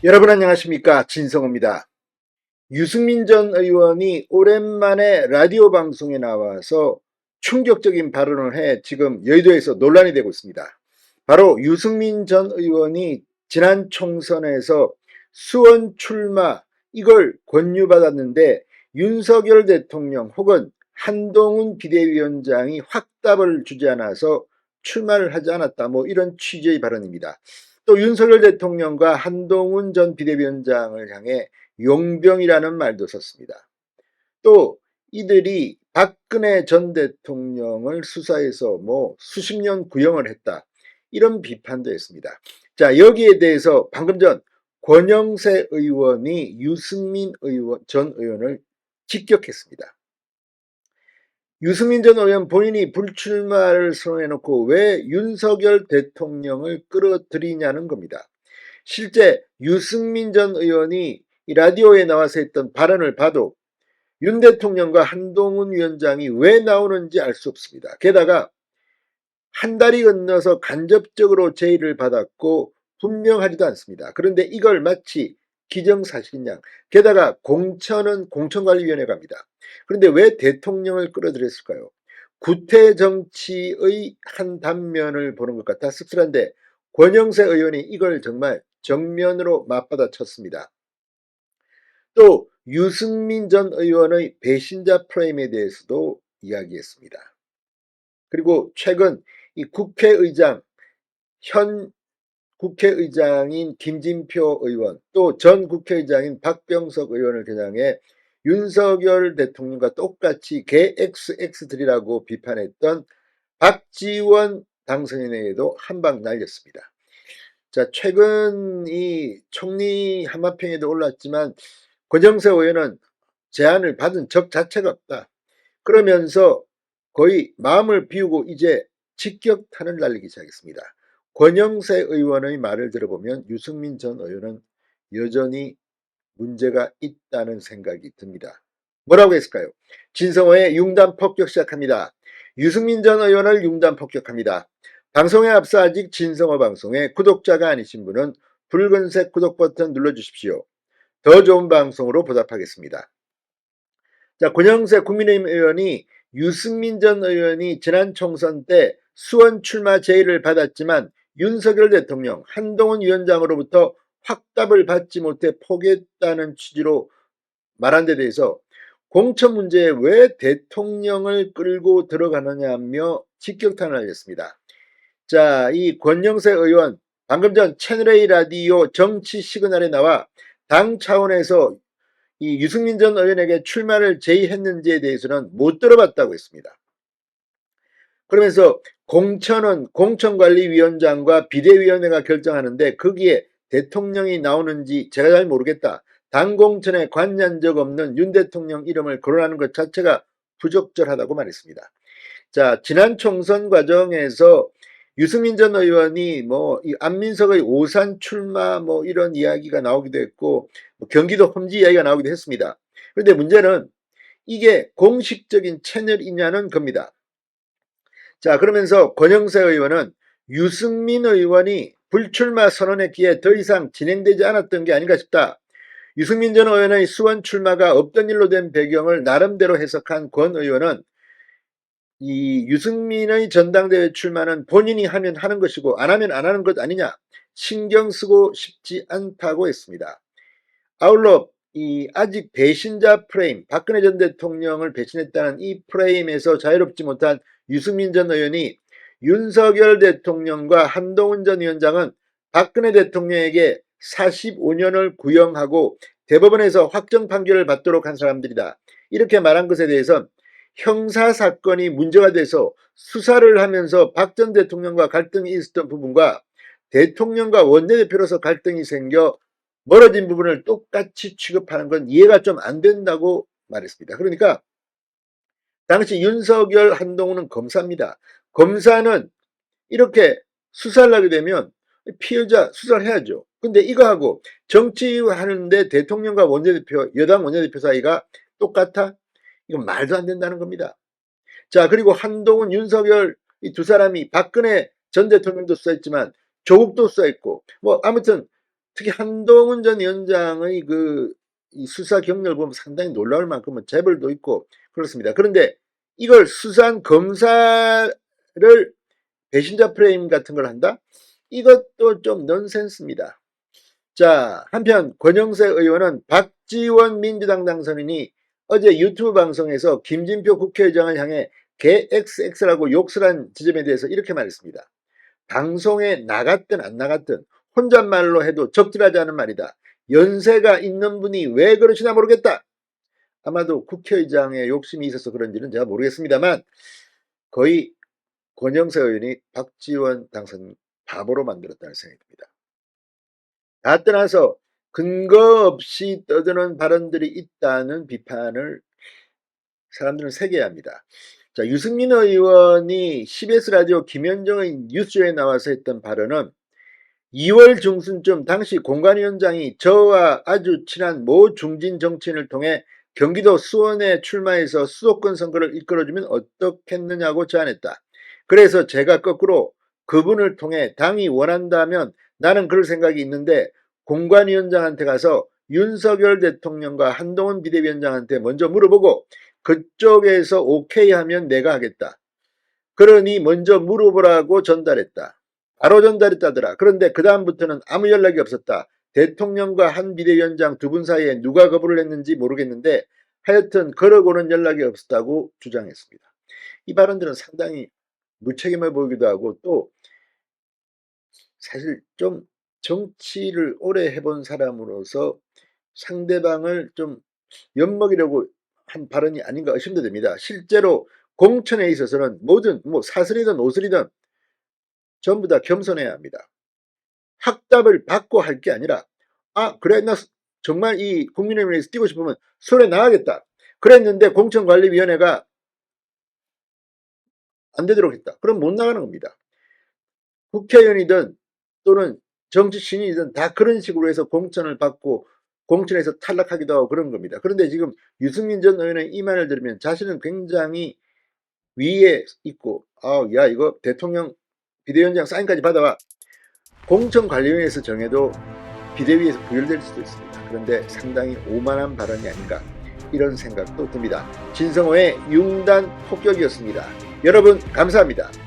여러분 안녕하십니까, 진성호입니다. 유승민 전 의원이 오랜만에 라디오 방송에 나와서 충격적인 발언을 해 지금 여의도에서 논란이 되고 있습니다. 바로 유승민 전 의원이 지난 총선에서 수원 출마 이걸 권유받았는데 윤석열 대통령 혹은 한동훈 비대위원장이 확답을 주지 않아서 출마를 하지 않았다, 이런 취지의 발언입니다. 또 윤석열 대통령과 한동훈 전 비대위원장을 향해 용병이라는 말도 썼습니다. 또 이들이 박근혜 전 대통령을 수사해서 수십 년 구형을 했다, 이런 비판도 했습니다. 자, 여기에 대해서 방금 전 권영세 의원이 유승민 전 의원을 직격했습니다. 유승민 전 의원 본인이 불출마를 선언해놓고 왜 윤석열 대통령을 끌어들이냐는 겁니다. 실제 유승민 전 의원이 라디오에 나와서 했던 발언을 봐도 윤 대통령과 한동훈 위원장이 왜 나오는지 알 수 없습니다. 게다가 한 달이 건너서 간접적으로 제의를 받았고 분명하지도 않습니다. 그런데 이걸 마치 기정사실인 양, 게다가 공천은 공천관리위원회가 합니다. 그런데 왜 대통령을 끌어들였을까요? 구태 정치의 한 단면을 보는 것 같아 씁쓸한데 권영세 의원이 이걸 정말 정면으로 맞받아쳤습니다. 또 유승민 전 의원의 배신자 프레임에 대해서도 이야기했습니다. 그리고 최근 이 국회의장, 현 국회의장인 김진표 의원, 또 전 국회의장인 박병석 의원을 겨냥해 윤석열 대통령과 똑같이 개 XX들이라고 비판했던 박지원 당선인에게도 한 방 날렸습니다. 자, 최근 이 총리 한마평에도 올랐지만 권영세 의원은 제안을 받은 적 자체가 없다, 그러면서 거의 마음을 비우고 이제 직격탄을 날리기 시작했습니다. 권영세 의원의 말을 들어보면 유승민 전 의원은 여전히 문제가 있다는 생각이 듭니다. 뭐라고 했을까요? 진성호의 융단 폭격 시작합니다. 유승민 전 의원을 융단 폭격합니다. 방송에 앞서 아직 진성호 방송에 구독자가 아니신 분은 붉은색 구독 버튼 눌러주십시오. 더 좋은 방송으로 보답하겠습니다. 자, 권영세 국민의힘 의원이 유승민 전 의원이 지난 총선 때 수원 출마 제의를 받았지만 윤석열 대통령, 한동훈 위원장으로부터 확답을 받지 못해 포기했다는 취지로 말한 데 대해서 공천 문제에 왜 대통령을 끌고 들어가느냐며 직격탄을 날렸습니다. 자, 이 권영세 의원 방금 전 채널A 라디오 정치 시그널에 나와 당 차원에서 이 유승민 전 의원에게 출마를 제의했는지에 대해서는 못 들어봤다고 했습니다. 그러면서 공천은 공천관리위원장과 비대위원회가 결정하는데 거기에 대통령이 나오는지 제가 잘 모르겠다. 당 공천에 관여한 적 없는 윤 대통령 이름을 거론하는 것 자체가 부적절하다고 말했습니다. 자, 지난 총선 과정에서 유승민 전 의원이 이 안민석의 오산 출마 이런 이야기가 나오기도 했고 경기도 험지 이야기가 나오기도 했습니다. 그런데 문제는 이게 공식적인 채널이냐는 겁니다. 자, 그러면서 권영세 의원은 유승민 의원이 불출마 선언했기에 더 이상 진행되지 않았던 게 아닌가 싶다. 유승민 전 의원의 수원 출마가 없던 일로 된 배경을 나름대로 해석한 권 의원은 이 유승민의 전당대회 출마는 본인이 하면 하는 것이고 안 하면 안 하는 것 아니냐, 신경 쓰고 싶지 않다고 했습니다. 아울러 이 아직 배신자 프레임, 박근혜 전 대통령을 배신했다는 이 프레임에서 자유롭지 못한 유승민 전 의원이 윤석열 대통령과 한동훈 전 위원장은 박근혜 대통령에게 45년을 구형하고 대법원에서 확정 판결을 받도록 한 사람들이다, 이렇게 말한 것에 대해서 형사사건이 문제가 돼서 수사를 하면서 박 전 대통령과 갈등이 있었던 부분과 대통령과 원내대표로서 갈등이 생겨 멀어진 부분을 똑같이 취급하는 건 이해가 좀 안 된다고 말했습니다. 그러니까 당시 윤석열, 한동훈은 검사입니다. 검사는 이렇게 수사를 하게 되면 피해자 수사를 해야죠. 근데 이거하고 정치하는데 대통령과 원내대표, 여당 원내대표 사이가 똑같아? 이건 말도 안 된다는 겁니다. 자, 그리고 한동훈, 윤석열 이 두 사람이 박근혜 전 대통령도 수사했지만 조국도 수사했고 아무튼 특히 한동훈 전 위원장의 이 수사 경력을 보면 상당히 놀라울 만큼은 재벌도 있고 그렇습니다. 그런데 이걸 수사한 검사를 배신자 프레임 같은 걸 한다? 이것도 좀 넌센스입니다. 자, 한편 권영세 의원은 박지원 민주당 당선인이 어제 유튜브 방송에서 김진표 국회의장을 향해 개 XX라고 욕설 한 지점에 대해서 이렇게 말했습니다. 방송에 나갔든 안 나갔든 혼잣말로 해도 적절하지 않은 말이다. 연세가 있는 분이 왜 그러시나 모르겠다. 아마도 국회의장의 욕심이 있어서 그런지는 제가 모르겠습니다만 거의 권영세 의원이 박지원 당선인 바보로 만들었다는 생각이 듭니다. 다 떠나서 근거 없이 떠드는 발언들이 있다는 비판을 사람들은 새겨야 합니다. 자, 유승민 의원이 CBS 라디오 김현정의 뉴스쇼에 나와서 했던 발언은 2월 중순쯤 당시 공관위원장이 저와 아주 친한 모 중진 정치인을 통해 경기도 수원에 출마해서 수도권 선거를 이끌어주면 어떻겠느냐고 제안했다. 그래서 제가 거꾸로 그분을 통해 당이 원한다면 나는 그럴 생각이 있는데 공관위원장한테 가서 윤석열 대통령과 한동훈 비대위원장한테 먼저 물어보고 그쪽에서 오케이 하면 내가 하겠다. 그러니 먼저 물어보라고 전달했다. 바로 전달했다더라. 그런데 그 다음부터는 아무 연락이 없었다. 대통령과 한 비대위원장 두 분 사이에 누가 거부를 했는지 모르겠는데 하여튼 그러고는 연락이 없었다고 주장했습니다. 이 발언들은 상당히 무책임해 보이기도 하고 또 사실 좀 정치를 오래 해본 사람으로서 상대방을 좀 엿먹이려고 한 발언이 아닌가 의심도 됩니다. 실제로 공천에 있어서는 뭐든 뭐 사설이든 오설이든 전부 다 겸손해야 합니다. 학답을 받고 할 게 아니라 아 그래 나 정말 이 국민의힘을 위해서 뛰고 싶으면 수원에 나가겠다. 그랬는데 공천관리위원회가 안 되도록 했다. 그럼 못 나가는 겁니다. 국회의원이든 또는 정치 신인이든 다 그런 식으로 해서 공천을 받고 공천에서 탈락하기도 하고 그런 겁니다. 그런데 지금 유승민 전 의원의 이 말을 들으면 자신은 굉장히 위에 있고 야 이거 대통령 비대위원장 사인까지 받아와. 공천관리위원회에서 정해도 비대위에서 부결될 수도 있습니다. 그런데 상당히 오만한 발언이 아닌가 이런 생각도 듭니다. 진성호의 융단 폭격이었습니다. 여러분 감사합니다.